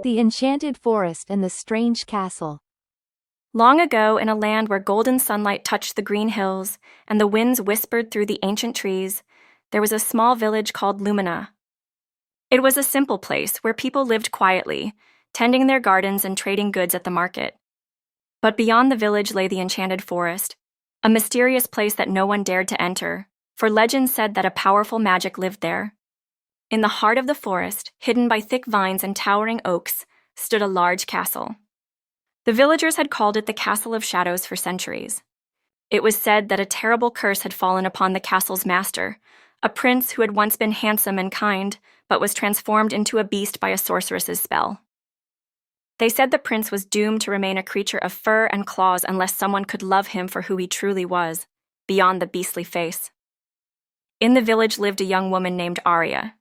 The Enchanted Forest and the Strange Castle. Long ago, in a land where golden sunlight touched the green hills and the winds whispered through the ancient trees, there was a small village called Lumina. It was a simple place where people lived quietly, tending their gardens and trading goods at the market. But beyond the village lay the Enchanted Forest, a mysterious place that no one dared to enter, for legend said that a powerful magic lived there. In the heart of the forest, hidden by thick vines and towering oaks, stood a large castle. The villagers had called it the Castle of Shadows for centuries. It was said that a terrible curse had fallen upon the castle's master, a prince who had once been handsome and kind, but was transformed into a beast by a sorceress's spell. They said the prince was doomed to remain a creature of fur and claws unless someone could love him for who he truly was, beyond the beastly face. In the village lived a young woman named Arya.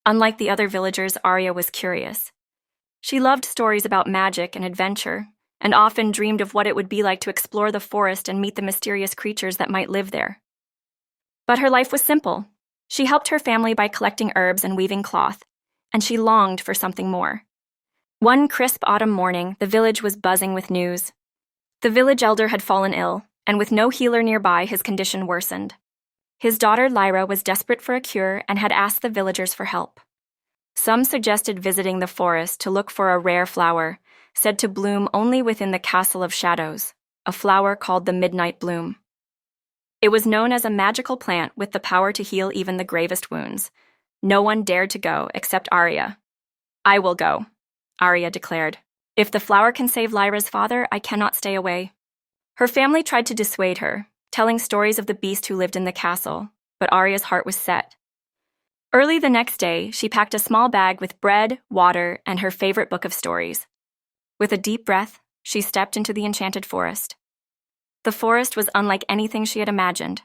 Unlike the other villagers, Arya was curious. She loved stories about magic and adventure, and often dreamed of what it would be like to explore the forest and meet the mysterious creatures that might live there. But her life was simple. She helped her family by collecting herbs and weaving cloth, and she longed for something more. One crisp autumn morning, the village was buzzing with news. The village elder had fallen ill, and with no healer nearby, his condition worsened. His daughter Lyra was desperate for a cure and had asked the villagers for help. Some suggested visiting the forest to look for a rare flower, said to bloom only within the Castle of Shadows, a flower called the Midnight Bloom. It was known as a magical plant with the power to heal even the gravest wounds. No one dared to go except Arya. "I will go," Arya declared. "If the flower can save Lyra's father, I cannot stay away." Her family tried to dissuade her, telling stories of the beast who lived in the castle, but Arya's heart was set. Early the next day, she packed a small bag with bread, water, and her favorite book of stories. With a deep breath, she stepped into the Enchanted Forest. The forest was unlike anything she had imagined.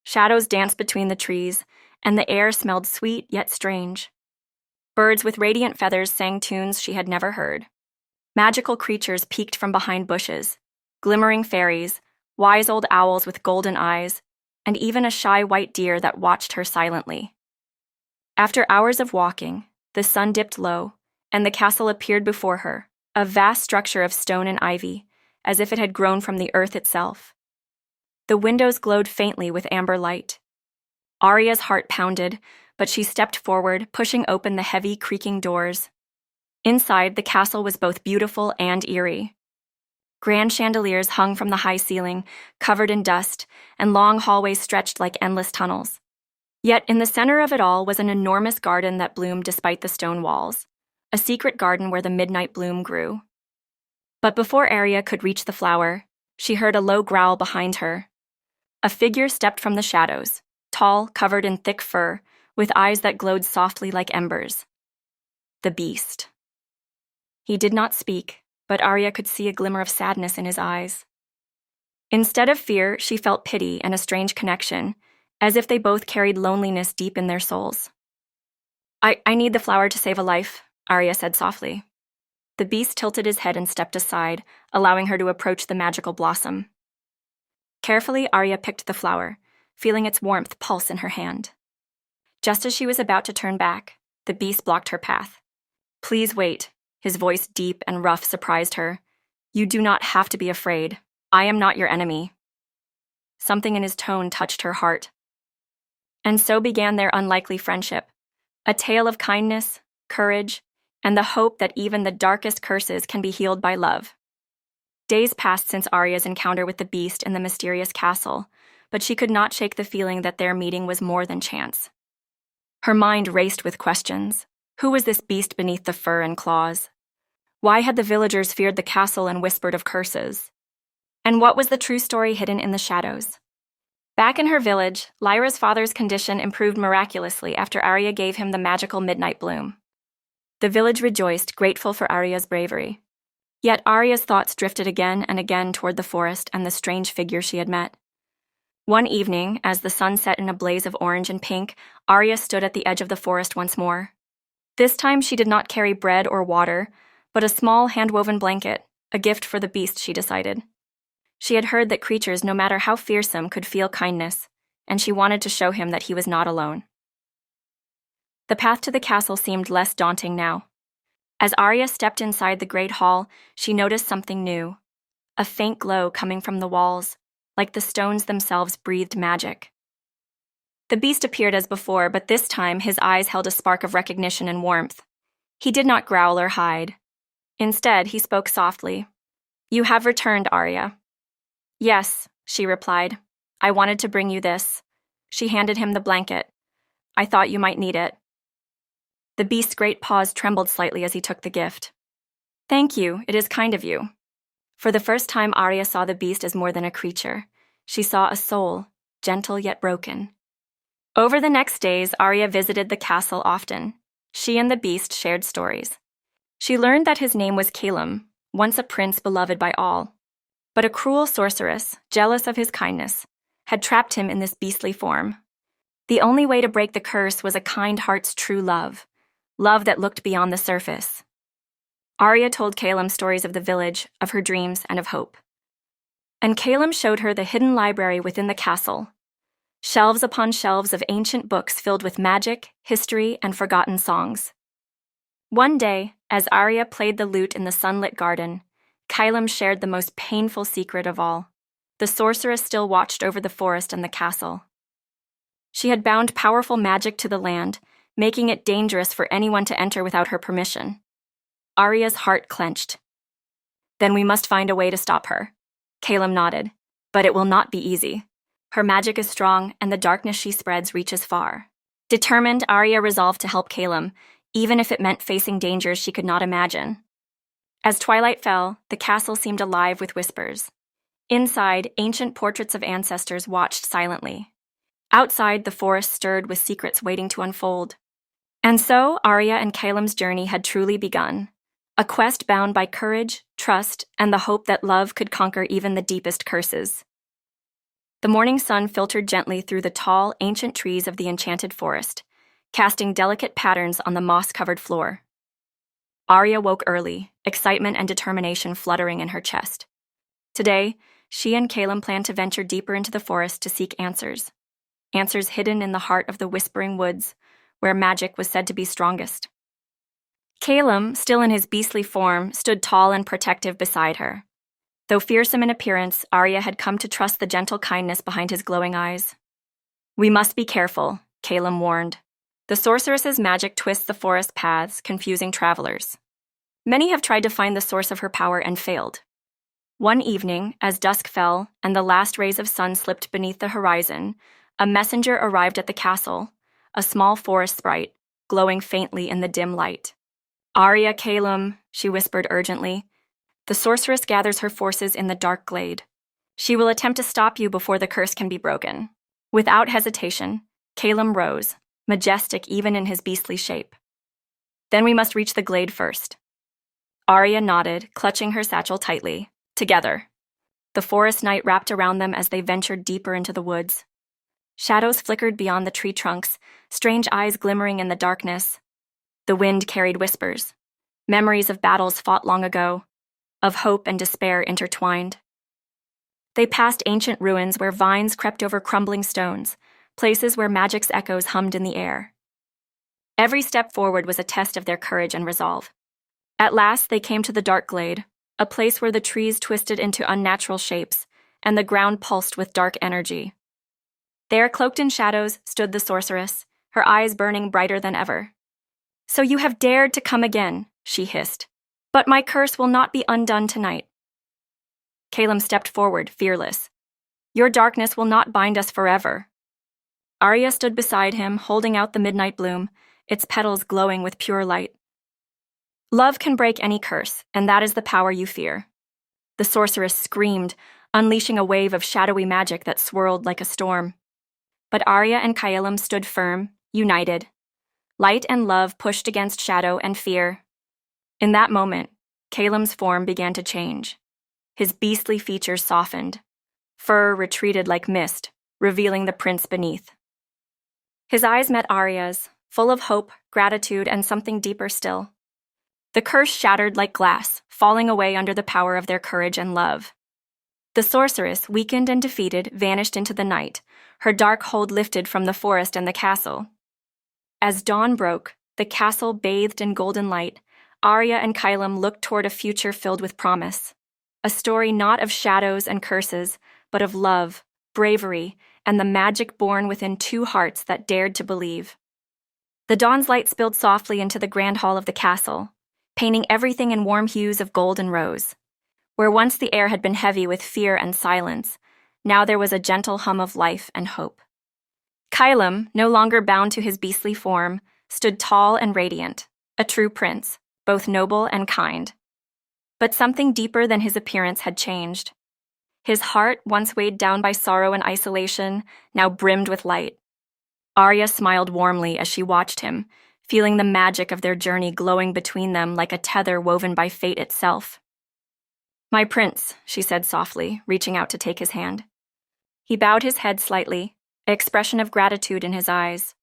Shadows danced between the trees, and the air smelled sweet yet strange. Birds with radiant feathers sang tunes she had never heard. Magical creatures peeked from behind bushes, glimmering fairies, wise old owls with golden eyes, and even a shy white deer that watched her silently. After hours of walking, the sun dipped low, and the castle appeared before her, a vast structure of stone and ivy, as if it had grown from the earth itself. The windows glowed faintly with amber light. Arya's heart pounded, but she stepped forward, pushing open the heavy, creaking doors. Inside, the castle was both beautiful and eerie. Grand chandeliers hung from the high ceiling, covered in dust, and long hallways stretched like endless tunnels. Yet in the center of it all was an enormous garden that bloomed despite the stone walls, a secret garden where the midnight bloom grew. But before Arya could reach the flower, she heard a low growl behind her. A figure stepped from the shadows, tall, covered in thick fur, with eyes that glowed softly like embers. The beast. He did not speak, but Arya could see a glimmer of sadness in his eyes. Instead of fear, she felt pity and a strange connection, as if they both carried loneliness deep in their souls. I need the flower to save a life," Arya said softly. The beast tilted his head and stepped aside, allowing her to approach the magical blossom. Carefully, Arya picked the flower, feeling its warmth pulse in her hand. Just as she was about to turn back, the beast blocked her path. "Please wait," his voice deep and rough surprised her. "You do not have to be afraid. I am not your enemy." Something in his tone touched her heart. And so began their unlikely friendship, a tale of kindness, courage, and the hope that even the darkest curses can be healed by love. Days passed since Arya's encounter with the beast in the mysterious castle, but she could not shake the feeling that their meeting was more than chance. Her mind raced with questions. Who was this beast beneath the fur and claws? Why had the villagers feared the castle and whispered of curses? And what was the true story hidden in the shadows? Back in her village, Lyra's father's condition improved miraculously after Arya gave him the magical midnight bloom. The village rejoiced, grateful for Arya's bravery. Yet Arya's thoughts drifted again and again toward the forest and the strange figure she had met. One evening, as the sun set in a blaze of orange and pink, Arya stood at the edge of the forest once more. This time she did not carry bread or water, but a small hand-woven blanket, a gift for the beast, she decided. She had heard that creatures, no matter how fearsome, could feel kindness, and she wanted to show him that he was not alone. The path to the castle seemed less daunting now. As Arya stepped inside the great hall, she noticed something new. A faint glow coming from the walls, like the stones themselves breathed magic. The beast appeared as before, but this time his eyes held a spark of recognition and warmth. He did not growl or hide. Instead, he spoke softly. "You have returned, Arya." "Yes," she replied. "I wanted to bring you this." She handed him the blanket. "I thought you might need it." The beast's great paws trembled slightly as he took the gift. "Thank you, it is kind of you." For the first time, Arya saw the beast as more than a creature. She saw a soul, gentle yet broken. Over the next days, Arya visited the castle often. She and the beast shared stories. She learned that his name was Calum, once a prince beloved by all. But a cruel sorceress, jealous of his kindness, had trapped him in this beastly form. The only way to break the curse was a kind heart's true love that looked beyond the surface. Arya told Calum stories of the village, of her dreams, and of hope. And Calum showed her the hidden library within the castle. Shelves upon shelves of ancient books filled with magic, history, and forgotten songs. One day, as Arya played the lute in the sunlit garden, Calum shared the most painful secret of all. The sorceress still watched over the forest and the castle. She had bound powerful magic to the land, making it dangerous for anyone to enter without her permission. Arya's heart clenched. "Then we must find a way to stop her." Calum nodded. "But it will not be easy. Her magic is strong, and the darkness she spreads reaches far." Determined, Arya resolved to help Calum, even if it meant facing dangers she could not imagine. As twilight fell, the castle seemed alive with whispers. Inside, ancient portraits of ancestors watched silently. Outside, the forest stirred with secrets waiting to unfold. And so, Arya and Calum's journey had truly begun. A quest bound by courage, trust, and the hope that love could conquer even the deepest curses. The morning sun filtered gently through the tall, ancient trees of the Enchanted forest, casting delicate patterns on the moss-covered floor. Arya woke early, excitement and determination fluttering in her chest. Today, she and Calum planned to venture deeper into the forest to seek answers. Answers hidden in the heart of the whispering woods, where magic was said to be strongest. Calum, still in his beastly form, stood tall and protective beside her. Though fearsome in appearance, Arya had come to trust the gentle kindness behind his glowing eyes. "We must be careful," Calum warned. "The sorceress's magic twists the forest paths, confusing travelers. Many have tried to find the source of her power and failed." One evening, as dusk fell and the last rays of sun slipped beneath the horizon, a messenger arrived at the castle, a small forest sprite, glowing faintly in the dim light. "Arya, Calum," she whispered urgently. "The sorceress gathers her forces in the dark glade. She will attempt to stop you before the curse can be broken." Without hesitation, Calum rose, majestic even in his beastly shape. "Then we must reach the glade first." Arya nodded, clutching her satchel tightly. Together. The forest night wrapped around them as they ventured deeper into the woods. Shadows flickered beyond the tree trunks, strange eyes glimmering in the darkness. The wind carried whispers, memories of battles fought long ago, of hope and despair intertwined. They passed ancient ruins where vines crept over crumbling stones, places where magic's echoes hummed in the air. Every step forward was a test of their courage and resolve. At last, they came to the dark glade, a place where the trees twisted into unnatural shapes, and the ground pulsed with dark energy. There, cloaked in shadows, stood the sorceress, her eyes burning brighter than ever. "So you have dared to come again," she hissed. "But my curse will not be undone tonight." Calum stepped forward, fearless. "Your darkness will not bind us forever." Arya stood beside him, holding out the midnight bloom, its petals glowing with pure light. "Love can break any curse, and that is the power you fear." The sorceress screamed, unleashing a wave of shadowy magic that swirled like a storm. But Arya and Calum stood firm, united. Light and love pushed against shadow and fear. In that moment, Calum's form began to change. His beastly features softened. Fur retreated like mist, revealing the prince beneath. His eyes met Arya's, full of hope, gratitude, and something deeper still. The curse shattered like glass, falling away under the power of their courage and love. The sorceress, weakened and defeated, vanished into the night, her dark hold lifted from the forest and the castle. As dawn broke, the castle bathed in golden light, Arya and Kylam looked toward a future filled with promise. A story not of shadows and curses, but of love, bravery, and the magic born within two hearts that dared to believe. The dawn's light spilled softly into the grand hall of the castle, painting everything in warm hues of gold and rose. Where once the air had been heavy with fear and silence, now there was a gentle hum of life and hope. Kylam, no longer bound to his beastly form, stood tall and radiant, a true prince, both noble and kind. But something deeper than his appearance had changed. His heart, once weighed down by sorrow and isolation, now brimmed with light. Arya smiled warmly as she watched him, feeling the magic of their journey glowing between them like a tether woven by fate itself. "My prince," she said softly, reaching out to take his hand. He bowed his head slightly, an expression of gratitude in his eyes.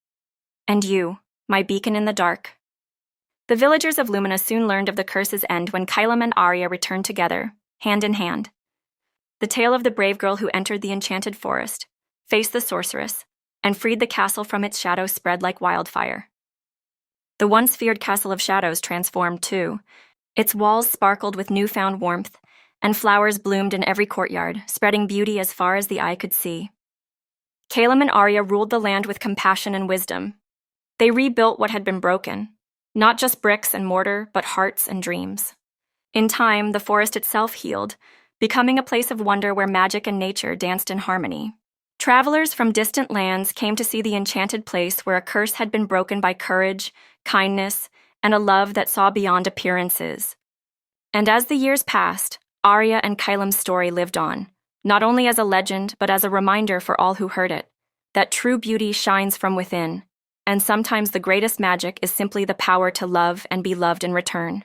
"And you, my beacon in the dark." The villagers of Lumina soon learned of the curse's end when Kylam and Arya returned together, hand in hand. The tale of the brave girl who entered the enchanted forest, faced the sorceress, and freed the castle from its shadow spread like wildfire. The once feared castle of shadows transformed too. Its walls sparkled with newfound warmth, and flowers bloomed in every courtyard, spreading beauty as far as the eye could see. Kylam and Arya ruled the land with compassion and wisdom. They rebuilt what had been broken, not just bricks and mortar, but hearts and dreams. In time, the forest itself healed, becoming a place of wonder where magic and nature danced in harmony. Travelers from distant lands came to see the enchanted place where a curse had been broken by courage, kindness, and a love that saw beyond appearances. And as the years passed, Arya and Kylam's story lived on, not only as a legend, but as a reminder for all who heard it, that true beauty shines from within, and sometimes the greatest magic is simply the power to love and be loved in return.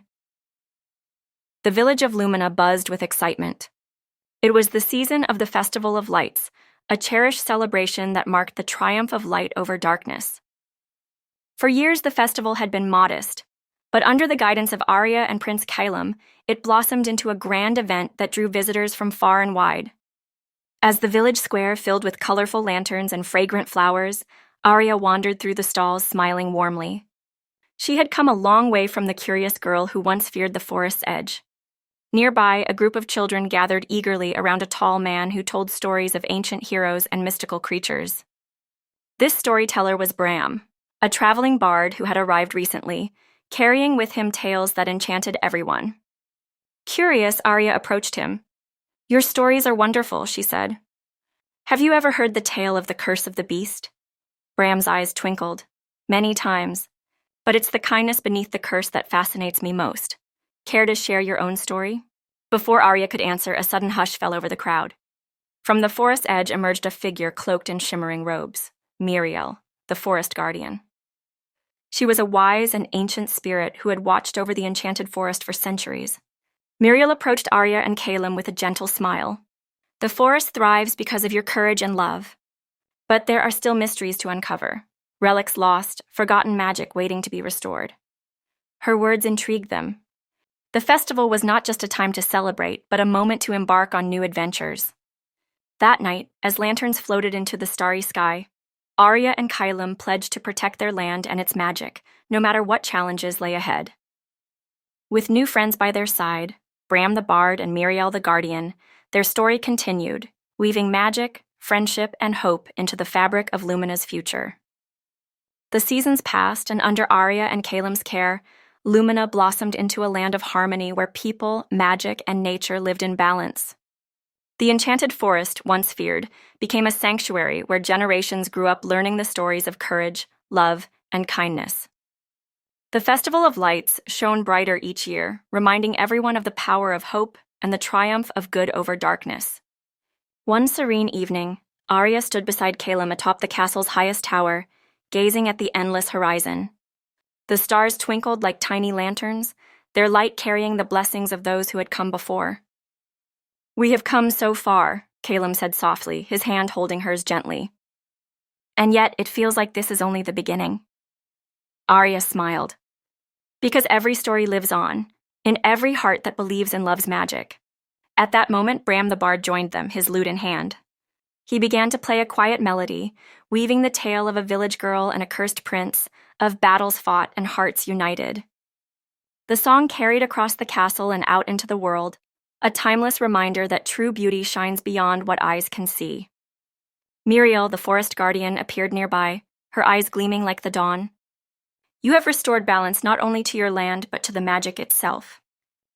The village of Lumina buzzed with excitement. It was the season of the Festival of Lights, a cherished celebration that marked the triumph of light over darkness. For years, the festival had been modest, but under the guidance of Arya and Prince Kylam, it blossomed into a grand event that drew visitors from far and wide. As the village square filled with colorful lanterns and fragrant flowers, Arya wandered through the stalls smiling warmly. She had come a long way from the curious girl who once feared the forest's edge. Nearby, a group of children gathered eagerly around a tall man who told stories of ancient heroes and mystical creatures. This storyteller was Bram, a traveling bard who had arrived recently, carrying with him tales that enchanted everyone. Curious, Arya approached him. "Your stories are wonderful," she said. "Have you ever heard the tale of the curse of the beast?" Bram's eyes twinkled. "Many times. But it's the kindness beneath the curse that fascinates me most. Care to share your own story?" Before Arya could answer, a sudden hush fell over the crowd. From the forest edge emerged a figure cloaked in shimmering robes, Miriel, the forest guardian. She was a wise and ancient spirit who had watched over the enchanted forest for centuries. Miriel approached Arya and Kylam with a gentle smile. "The forest thrives because of your courage and love. But there are still mysteries to uncover, relics lost, forgotten magic waiting to be restored." Her words intrigued them. The festival was not just a time to celebrate, but a moment to embark on new adventures. That night, as lanterns floated into the starry sky, Arya and Kylam pledged to protect their land and its magic, no matter what challenges lay ahead. With new friends by their side, Bram the Bard and Miriel the Guardian, their story continued, weaving magic, friendship, and hope into the fabric of Lumina's future. The seasons passed, and under Arya and Kylam's care, Lumina blossomed into a land of harmony where people, magic, and nature lived in balance. The enchanted forest, once feared, became a sanctuary where generations grew up learning the stories of courage, love, and kindness. The Festival of Lights shone brighter each year, reminding everyone of the power of hope and the triumph of good over darkness. One serene evening, Arya stood beside Kylam atop the castle's highest tower, gazing at the endless horizon. The stars twinkled like tiny lanterns, their light carrying the blessings of those who had come before. "We have come so far," Kylam said softly, his hand holding hers gently. "And yet it feels like this is only the beginning." Arya smiled. "Because every story lives on, in every heart that believes and loves magic." At that moment, Bram the Bard joined them, his lute in hand. He began to play a quiet melody, weaving the tale of a village girl and a cursed prince, of battles fought and hearts united. The song carried across the castle and out into the world, a timeless reminder that true beauty shines beyond what eyes can see. Muriel, the forest guardian, appeared nearby, her eyes gleaming like the dawn. You have restored balance not only to your land, but to the magic itself.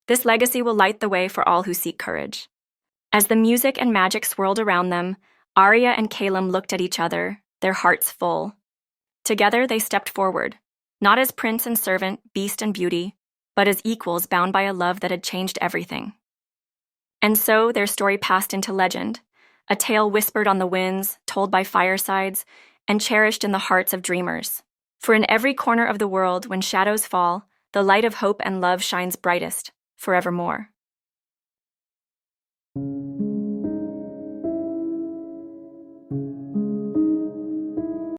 This legacy will light the way for all who seek courage. As the music and magic swirled around them, Arya and Calum looked at each other, their hearts full. Together they stepped forward, not as prince and servant, beast and beauty, but as equals bound by a love that had changed everything. And so their story passed into legend, a tale whispered on the winds, told by firesides, and cherished in the hearts of dreamers. For in every corner of the world, when shadows fall, the light of hope and love shines brightest, forevermore.